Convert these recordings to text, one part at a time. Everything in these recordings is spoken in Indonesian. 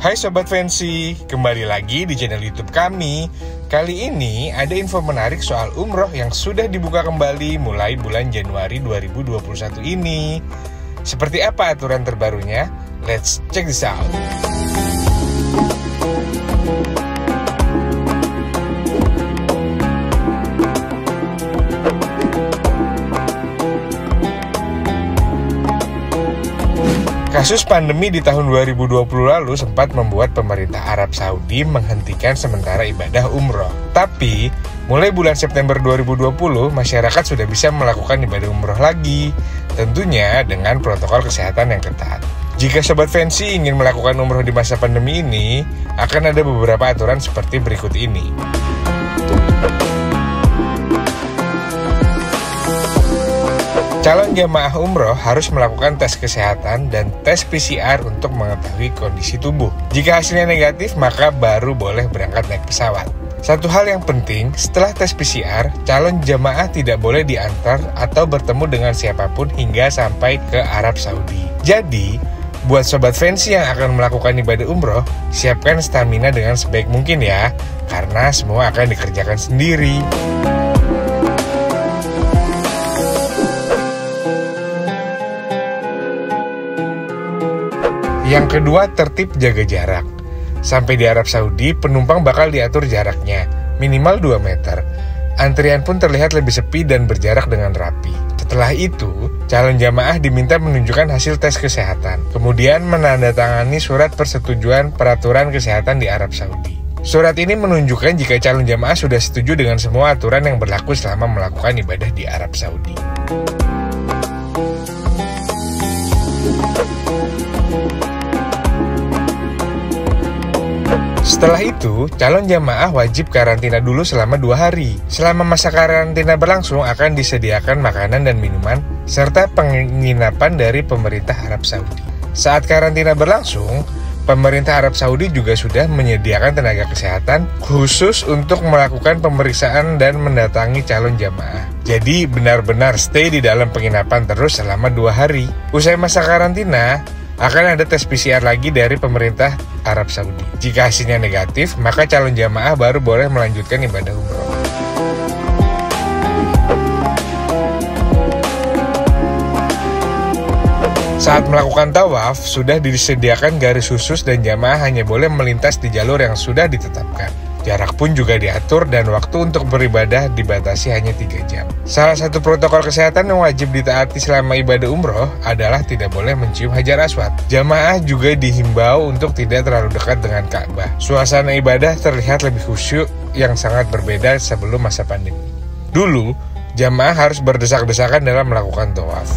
Hai Sobat Fancy, kembali lagi di channel YouTube kami. Kali ini ada info menarik soal umroh yang sudah dibuka kembali mulai bulan Januari 2021 ini. Seperti apa aturan terbarunya? Let's check this out. Kasus pandemi di tahun 2020 lalu sempat membuat pemerintah Arab Saudi menghentikan sementara ibadah umroh. Tapi, mulai bulan September 2020, masyarakat sudah bisa melakukan ibadah umroh lagi, tentunya dengan protokol kesehatan yang ketat. Jika Sobat Fancy ingin melakukan umroh di masa pandemi ini, akan ada beberapa aturan seperti berikut ini. Calon jamaah umroh harus melakukan tes kesehatan dan tes PCR untuk mengetahui kondisi tubuh. Jika hasilnya negatif, maka baru boleh berangkat naik pesawat. Satu hal yang penting, setelah tes PCR, calon jamaah tidak boleh diantar atau bertemu dengan siapapun hingga sampai ke Arab Saudi. Jadi, buat Sobat Fancy yang akan melakukan ibadah umroh, siapkan stamina dengan sebaik mungkin ya, karena semua akan dikerjakan sendiri. Yang kedua, tertib jaga jarak. Sampai di Arab Saudi, penumpang bakal diatur jaraknya, minimal 2 meter. Antrian pun terlihat lebih sepi dan berjarak dengan rapi. Setelah itu, calon jamaah diminta menunjukkan hasil tes kesehatan, kemudian menandatangani surat persetujuan peraturan kesehatan di Arab Saudi. Surat ini menunjukkan jika calon jamaah sudah setuju dengan semua aturan yang berlaku selama melakukan ibadah di Arab Saudi. Setelah itu, calon jamaah wajib karantina dulu selama 2 hari. Selama masa karantina berlangsung akan disediakan makanan dan minuman, serta penginapan dari pemerintah Arab Saudi. Saat karantina berlangsung, pemerintah Arab Saudi juga sudah menyediakan tenaga kesehatan khusus untuk melakukan pemeriksaan dan mendatangi calon jamaah. Jadi benar-benar stay di dalam penginapan terus selama 2 hari. Usai masa karantina, akan ada tes PCR lagi dari pemerintah Arab Saudi. Jika hasilnya negatif, maka calon jamaah baru boleh melanjutkan ibadah umroh. Saat melakukan tawaf, sudah disediakan garis khusus dan jamaah hanya boleh melintas di jalur yang sudah ditetapkan. Jarak pun juga diatur dan waktu untuk beribadah dibatasi hanya 3 jam. Salah satu protokol kesehatan yang wajib ditaati selama ibadah umroh adalah tidak boleh mencium hajar aswad. Jamaah juga dihimbau untuk tidak terlalu dekat dengan Ka'bah. Suasana ibadah terlihat lebih khusyuk yang sangat berbeda sebelum masa pandemi. Dulu, jamaah harus berdesak-desakan dalam melakukan tawaf.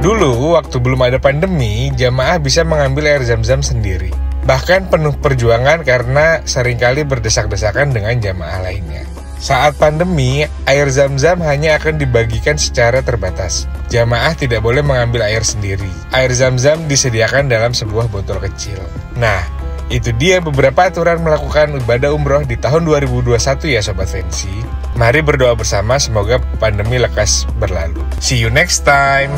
Dulu, waktu belum ada pandemi, jamaah bisa mengambil air zam-zam sendiri. Bahkan penuh perjuangan karena seringkali berdesak-desakan dengan jamaah lainnya. Saat pandemi, air zam-zam hanya akan dibagikan secara terbatas. Jamaah tidak boleh mengambil air sendiri. Air zam-zam disediakan dalam sebuah botol kecil. Nah, itu dia beberapa aturan melakukan ibadah umroh di tahun 2021 ya Sobat Fancy. Mari berdoa bersama semoga pandemi lekas berlalu. See you next time!